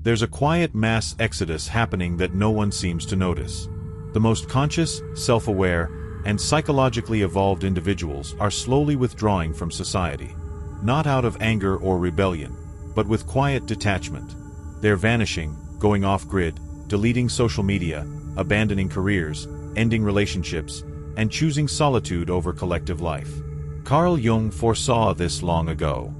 There's a quiet mass exodus happening that no one seems to notice. The most conscious, self-aware, and psychologically evolved individuals are slowly withdrawing from society. Not out of anger or rebellion, but with quiet detachment. They're vanishing, going off-grid, deleting social media, abandoning careers, ending relationships, and choosing solitude over collective life. Carl Jung foresaw this long ago.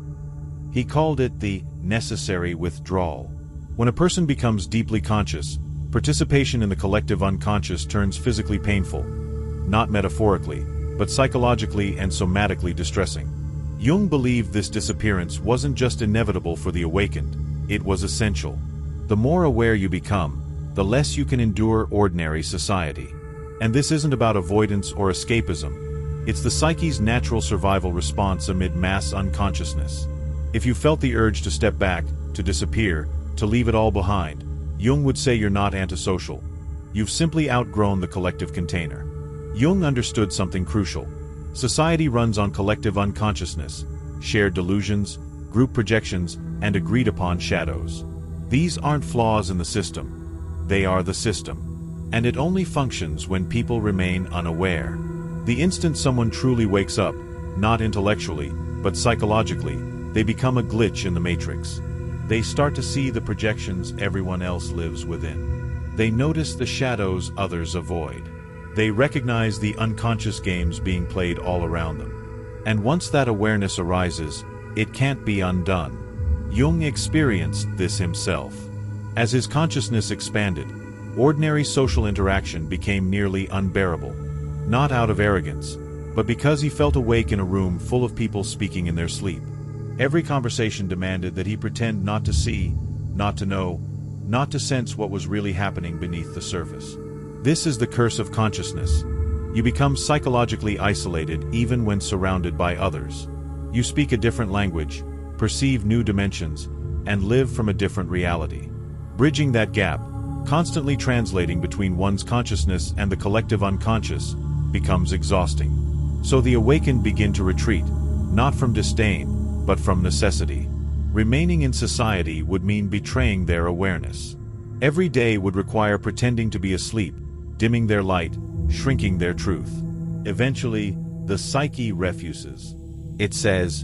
He called it the necessary withdrawal. When a person becomes deeply conscious, participation in the collective unconscious turns physically painful, not metaphorically, but psychologically and somatically distressing. Jung believed this disappearance wasn't just inevitable for the awakened, it was essential. The more aware you become, the less you can endure ordinary society. And this isn't about avoidance or escapism. It's the psyche's natural survival response amid mass unconsciousness. If you felt the urge to step back, to disappear, to leave it all behind, Jung would say you're not antisocial. You've simply outgrown the collective container. Jung understood something crucial. Society runs on collective unconsciousness, shared delusions, group projections, and agreed-upon shadows. These aren't flaws in the system. They are the system. And it only functions when people remain unaware. The instant someone truly wakes up, not intellectually, but psychologically, they become a glitch in the matrix. They start to see the projections everyone else lives within. They notice the shadows others avoid. They recognize the unconscious games being played all around them. And once that awareness arises, it can't be undone. Jung experienced this himself. As his consciousness expanded, ordinary social interaction became nearly unbearable. Not out of arrogance, but because he felt awake in a room full of people speaking in their sleep. Every conversation demanded that he pretend not to see, not to know, not to sense what was really happening beneath the surface. This is the curse of consciousness. You become psychologically isolated even when surrounded by others. You speak a different language, perceive new dimensions, and live from a different reality. Bridging that gap, constantly translating between one's consciousness and the collective unconscious, becomes exhausting. So the awakened begin to retreat, not from disdain, but from necessity. Remaining in society would mean betraying their awareness. Every day would require pretending to be asleep, dimming their light, shrinking their truth. Eventually, the psyche refuses. It says,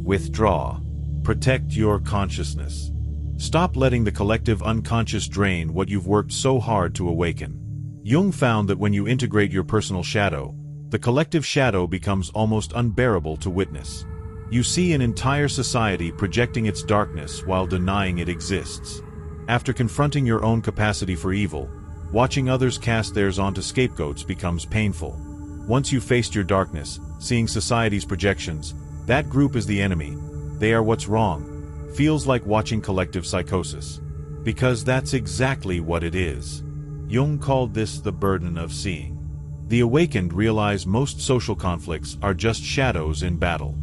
withdraw. Protect your consciousness. Stop letting the collective unconscious drain what you've worked so hard to awaken. Jung found that when you integrate your personal shadow, the collective shadow becomes almost unbearable to witness. You see an entire society projecting its darkness while denying it exists. After confronting your own capacity for evil, watching others cast theirs onto scapegoats becomes painful. Once you've faced your darkness, seeing society's projections, that group is the enemy. They are what's wrong. Feels like watching collective psychosis. Because that's exactly what it is. Jung called this the burden of seeing. The awakened realize most social conflicts are just shadows in battle.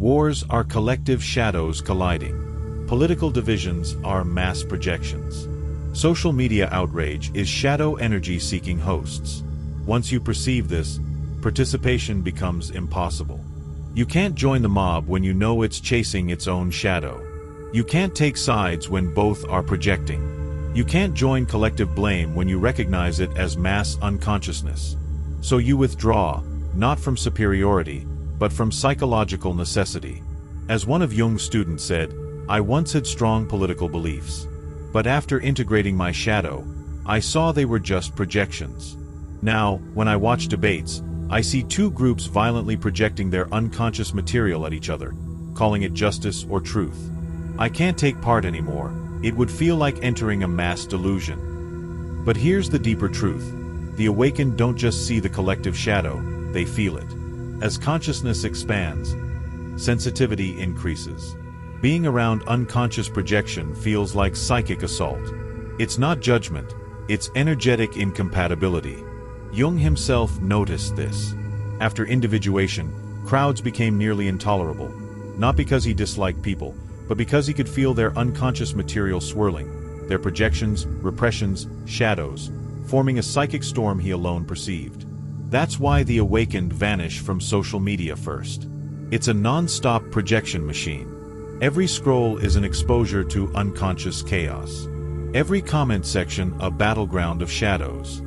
Wars are collective shadows colliding. Political divisions are mass projections. Social media outrage is shadow energy seeking hosts. Once you perceive this, participation becomes impossible. You can't join the mob when you know it's chasing its own shadow. You can't take sides when both are projecting. You can't join collective blame when you recognize it as mass unconsciousness. So you withdraw, not from superiority, but from psychological necessity. As one of Jung's students said, I once had strong political beliefs. But after integrating my shadow, I saw they were just projections. Now, when I watch debates, I see two groups violently projecting their unconscious material at each other, calling it justice or truth. I can't take part anymore. It would feel like entering a mass delusion. But here's the deeper truth. The awakened don't just see the collective shadow, they feel it. As consciousness expands, sensitivity increases. Being around unconscious projection feels like psychic assault. It's not judgment, it's energetic incompatibility. Jung himself noticed this. After individuation, crowds became nearly intolerable, not because he disliked people, but because he could feel their unconscious material swirling, their projections, repressions, shadows, forming a psychic storm he alone perceived. That's why the awakened vanish from social media first. It's a non-stop projection machine. Every scroll is an exposure to unconscious chaos. Every comment section a battleground of shadows.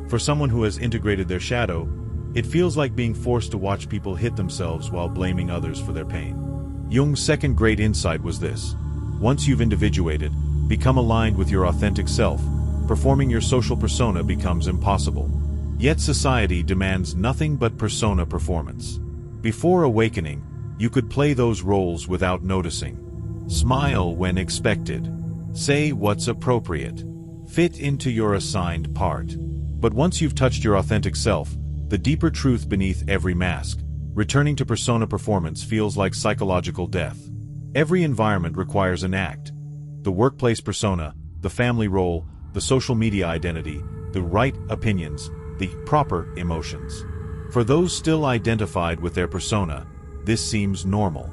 For someone who has integrated their shadow, it feels like being forced to watch people hit themselves while blaming others for their pain. Jung's second great insight was this: once you've individuated, become aligned with your authentic self, performing your social persona becomes impossible. Yet society demands nothing but persona performance. Before awakening, you could play those roles without noticing. Smile when expected. Say what's appropriate. Fit into your assigned part. But once you've touched your authentic self, the deeper truth beneath every mask, returning to persona performance feels like psychological death. Every environment requires an act. The workplace persona, the family role, the social media identity, the right opinions, the proper emotions. For those still identified with their persona, this seems normal.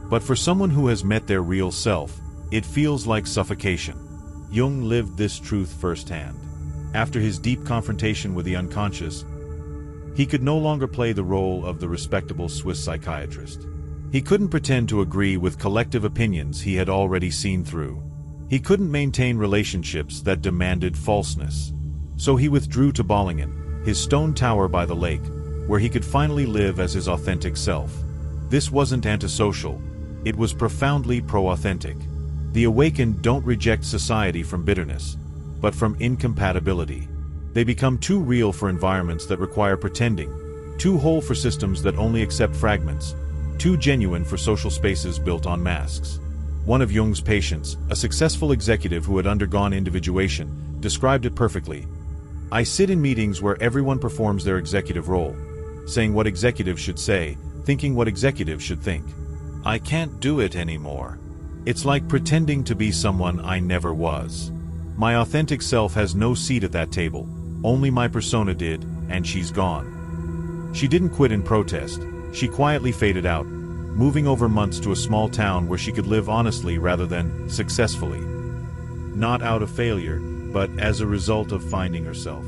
But for someone who has met their real self, it feels like suffocation. Jung lived this truth firsthand. After his deep confrontation with the unconscious, he could no longer play the role of the respectable Swiss psychiatrist. He couldn't pretend to agree with collective opinions he had already seen through. He couldn't maintain relationships that demanded falseness. So he withdrew to Bollingen, his stone tower by the lake, where he could finally live as his authentic self. This wasn't antisocial, it was profoundly pro-authentic. The awakened don't reject society from bitterness, but from incompatibility. They become too real for environments that require pretending, too whole for systems that only accept fragments, too genuine for social spaces built on masks. One of Jung's patients, a successful executive who had undergone individuation, described it perfectly. "I sit in meetings where everyone performs their executive role, saying what executives should say, thinking what executives should think. I can't do it anymore. It's like pretending to be someone I never was. My authentic self has no seat at that table. Only my persona did, and she's gone." She didn't quit in protest. She quietly faded out, moving over months to a small town where she could live honestly rather than successfully. Not out of failure, but as a result of finding herself.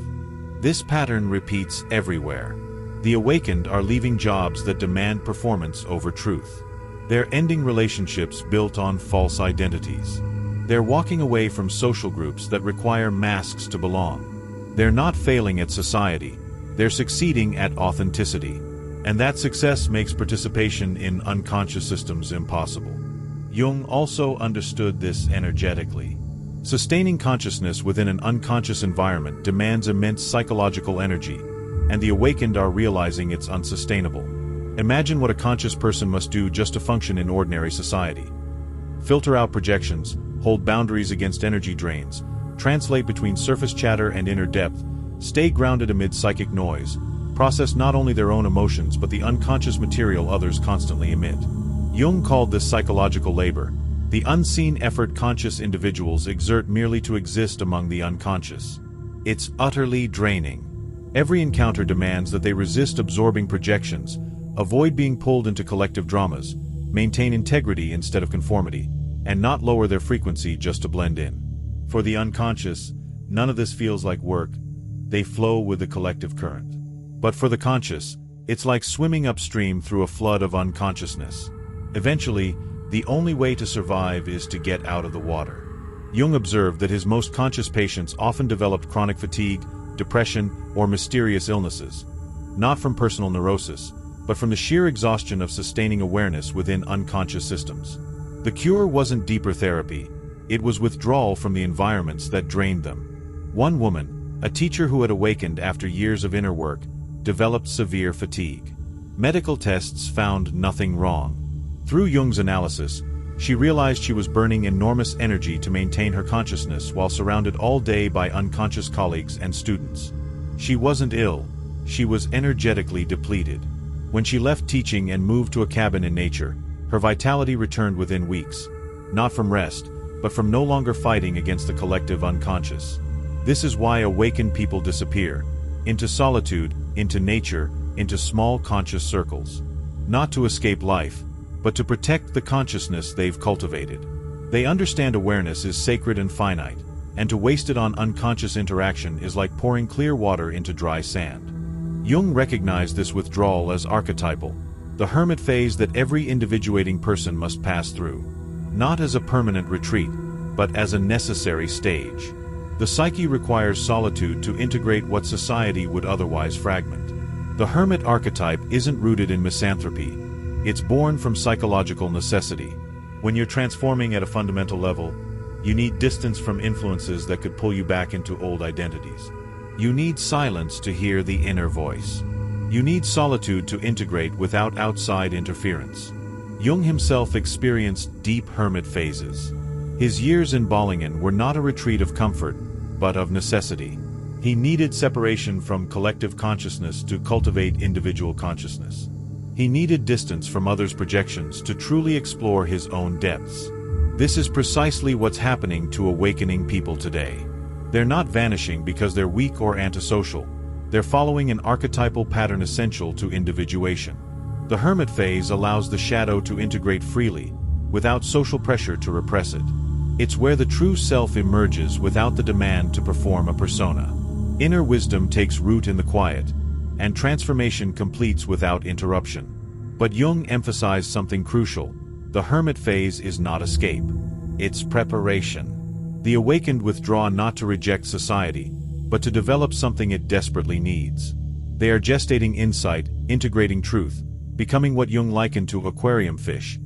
This pattern repeats everywhere. The awakened are leaving jobs that demand performance over truth. They're ending relationships built on false identities. They're walking away from social groups that require masks to belong. They're not failing at society, they're succeeding at authenticity. And that success makes participation in unconscious systems impossible. Jung also understood this energetically. Sustaining consciousness within an unconscious environment demands immense psychological energy, and the awakened are realizing it's unsustainable. Imagine what a conscious person must do just to function in ordinary society. Filter out projections, hold boundaries against energy drains, translate between surface chatter and inner depth, stay grounded amid psychic noise, process not only their own emotions but the unconscious material others constantly emit. Jung called this psychological labor, the unseen effort conscious individuals exert merely to exist among the unconscious. It's utterly draining. Every encounter demands that they resist absorbing projections, avoid being pulled into collective dramas, maintain integrity instead of conformity, and not lower their frequency just to blend in. For the unconscious, none of this feels like work. They flow with the collective current. But for the conscious, it's like swimming upstream through a flood of unconsciousness. Eventually, the only way to survive is to get out of the water. Jung observed that his most conscious patients often developed chronic fatigue, depression, or mysterious illnesses, not from personal neurosis, but from the sheer exhaustion of sustaining awareness within unconscious systems. The cure wasn't deeper therapy, it was withdrawal from the environments that drained them. One woman, a teacher who had awakened after years of inner work, developed severe fatigue. Medical tests found nothing wrong. Through Jung's analysis, she realized she was burning enormous energy to maintain her consciousness while surrounded all day by unconscious colleagues and students. She wasn't ill, she was energetically depleted. When she left teaching and moved to a cabin in nature, her vitality returned within weeks, not from rest, but from no longer fighting against the collective unconscious. This is why awakened people disappear, into solitude, into nature, into small conscious circles. Not to escape life, but to protect the consciousness they've cultivated. They understand awareness is sacred and finite, and to waste it on unconscious interaction is like pouring clear water into dry sand. Jung recognized this withdrawal as archetypal, the hermit phase that every individuating person must pass through. Not as a permanent retreat, but as a necessary stage. The psyche requires solitude to integrate what society would otherwise fragment. The hermit archetype isn't rooted in misanthropy. It's born from psychological necessity. When you're transforming at a fundamental level, you need distance from influences that could pull you back into old identities. You need silence to hear the inner voice. You need solitude to integrate without outside interference. Jung himself experienced deep hermit phases. His years in Bollingen were not a retreat of comfort, but of necessity. He needed separation from collective consciousness to cultivate individual consciousness. He needed distance from others' projections to truly explore his own depths. This is precisely what's happening to awakening people today. They're not vanishing because they're weak or antisocial. They're following an archetypal pattern essential to individuation. The hermit phase allows the shadow to integrate freely, without social pressure to repress it. It's where the true self emerges without the demand to perform a persona. Inner wisdom takes root in the quiet, and transformation completes without interruption. But Jung emphasized something crucial. The hermit phase is not escape. It's preparation. The awakened withdraw not to reject society, but to develop something it desperately needs. They are gestating insight, integrating truth, becoming what Jung likened to aquarium fish,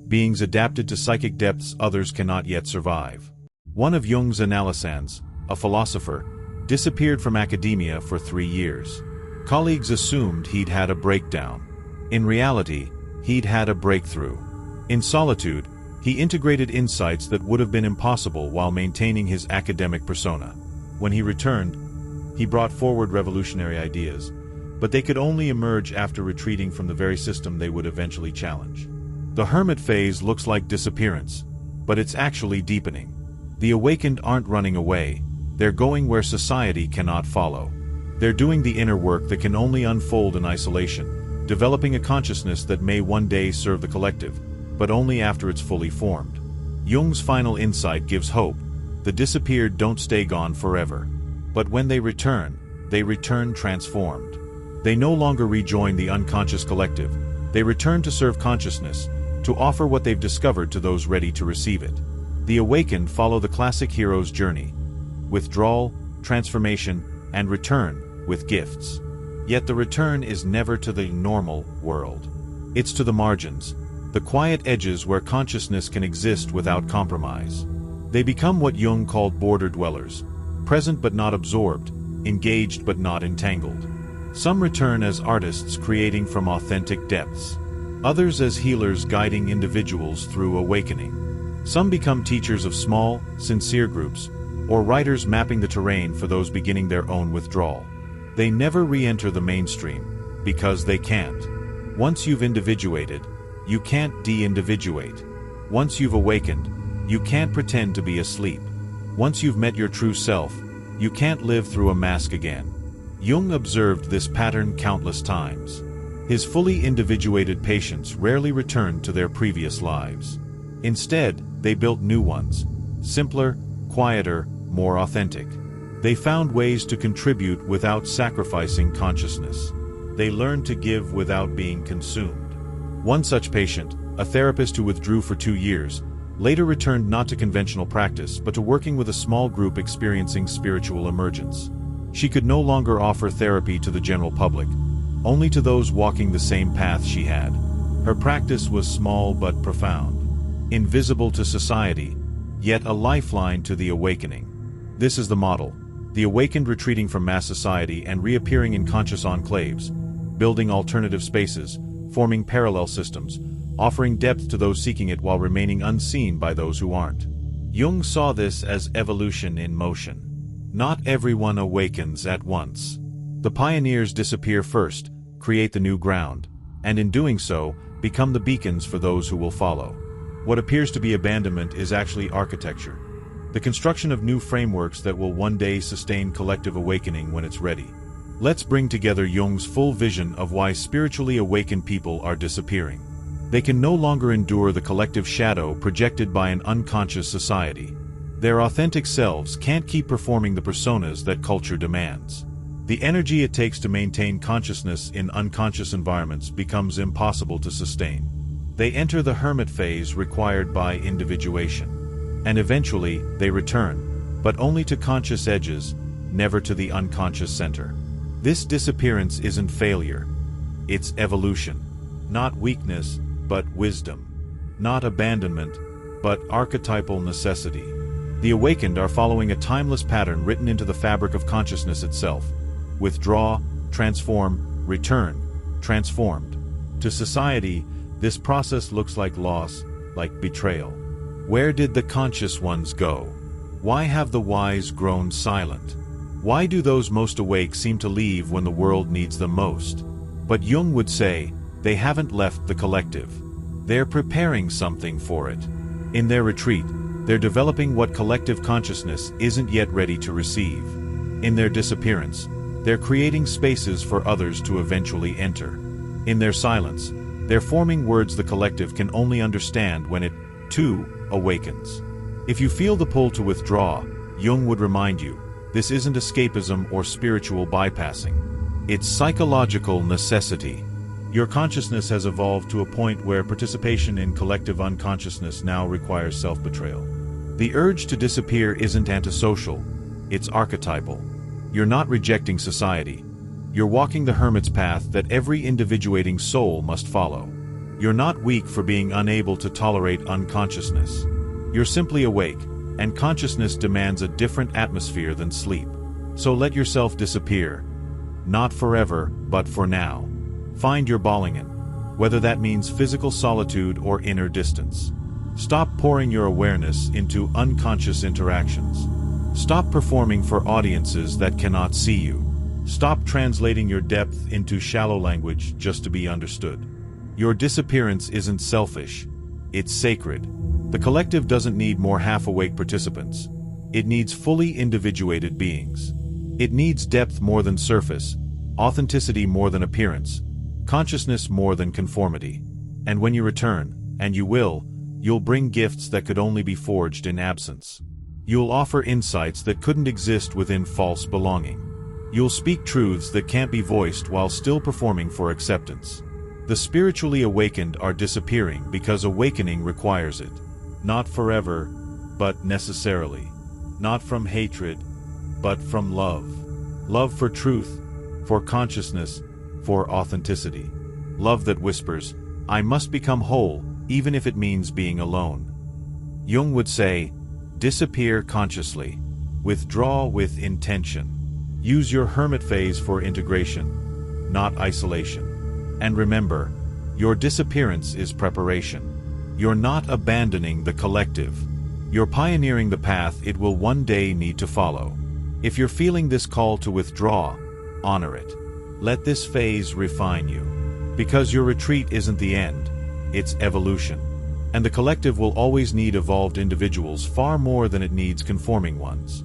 beings adapted to psychic depths others cannot yet survive. One of Jung's analysans, a philosopher, disappeared from academia for 3 years. Colleagues assumed he'd had a breakdown. In reality, he'd had a breakthrough. In solitude, he integrated insights that would have been impossible while maintaining his academic persona. When he returned, he brought forward revolutionary ideas, but they could only emerge after retreating from the very system they would eventually challenge. The hermit phase looks like disappearance, but it's actually deepening. The awakened aren't running away, they're going where society cannot follow. They're doing the inner work that can only unfold in isolation, developing a consciousness that may one day serve the collective, but only after it's fully formed. Jung's final insight gives hope. The disappeared don't stay gone forever. But when they return transformed. They no longer rejoin the unconscious collective. They return to serve consciousness, to offer what they've discovered to those ready to receive it. The awakened follow the classic hero's journey: withdrawal, transformation, and return with gifts. Yet the return is never to the normal world. It's to the margins, the quiet edges where consciousness can exist without compromise. They become what Jung called border dwellers, present but not absorbed, engaged but not entangled. Some return as artists creating from authentic depths. Others as healers guiding individuals through awakening. Some become teachers of small, sincere groups, or writers mapping the terrain for those beginning their own withdrawal. They never re-enter the mainstream, because they can't. Once you've individuated, you can't de-individuate. Once you've awakened, you can't pretend to be asleep. Once you've met your true self, you can't live through a mask again. Jung observed this pattern countless times. His fully individuated patients rarely returned to their previous lives. Instead, they built new ones, simpler, quieter, more authentic. They found ways to contribute without sacrificing consciousness. They learned to give without being consumed. One such patient, a therapist who withdrew for 2 years, later returned not to conventional practice but to working with a small group experiencing spiritual emergence. She could no longer offer therapy to the general public, only to those walking the same path she had. Her practice was small but profound, invisible to society, yet a lifeline to the awakening. This is the model: the awakened retreating from mass society and reappearing in conscious enclaves, building alternative spaces, forming parallel systems, offering depth to those seeking it while remaining unseen by those who aren't. Jung saw this as evolution in motion. Not everyone awakens at once. The pioneers disappear first, create the new ground, and in doing so, become the beacons for those who will follow. What appears to be abandonment is actually architecture, the construction of new frameworks that will one day sustain collective awakening when it's ready. Let's bring together Jung's full vision of why spiritually awakened people are disappearing. They can no longer endure the collective shadow projected by an unconscious society. Their authentic selves can't keep performing the personas that culture demands. The energy it takes to maintain consciousness in unconscious environments becomes impossible to sustain. They enter the hermit phase required by individuation. And eventually, they return, but only to conscious edges, never to the unconscious center. This disappearance isn't failure. It's evolution. Not weakness, but wisdom. Not abandonment, but archetypal necessity. The awakened are following a timeless pattern written into the fabric of consciousness itself. Withdraw, transform, return, transformed. To society, this process looks like loss, like betrayal. Where did the conscious ones go? Why have the wise grown silent? Why do those most awake seem to leave when the world needs them most? But Jung would say, they haven't left the collective. They're preparing something for it. In their retreat, they're developing what collective consciousness isn't yet ready to receive. In their disappearance, they're creating spaces for others to eventually enter. In their silence, they're forming words the collective can only understand when it, too, awakens. If you feel the pull to withdraw, Jung would remind you, this isn't escapism or spiritual bypassing. It's psychological necessity. Your consciousness has evolved to a point where participation in collective unconsciousness now requires self-betrayal. The urge to disappear isn't antisocial, it's archetypal. You're not rejecting society. You're walking the hermit's path that every individuating soul must follow. You're not weak for being unable to tolerate unconsciousness. You're simply awake, and consciousness demands a different atmosphere than sleep. So let yourself disappear. Not forever, but for now. Find your Ballingen, whether that means physical solitude or inner distance. Stop pouring your awareness into unconscious interactions. Stop performing for audiences that cannot see you. Stop translating your depth into shallow language just to be understood. Your disappearance isn't selfish. It's sacred. The collective doesn't need more half-awake participants. It needs fully individuated beings. It needs depth more than surface, authenticity more than appearance, consciousness more than conformity. And when you return, and you will, you'll bring gifts that could only be forged in absence. You'll offer insights that couldn't exist within false belonging. You'll speak truths that can't be voiced while still performing for acceptance. The spiritually awakened are disappearing because awakening requires it. Not forever, but necessarily. Not from hatred, but from love. Love for truth, for consciousness, for authenticity. Love that whispers, I must become whole, even if it means being alone. Jung would say, disappear consciously. Withdraw with intention. Use your hermit phase for integration, not isolation. And remember, your disappearance is preparation. You're not abandoning the collective. You're pioneering the path it will one day need to follow. If you're feeling this call to withdraw, honor it. Let this phase refine you. Because your retreat isn't the end, it's evolution. And the collective will always need evolved individuals far more than it needs conforming ones.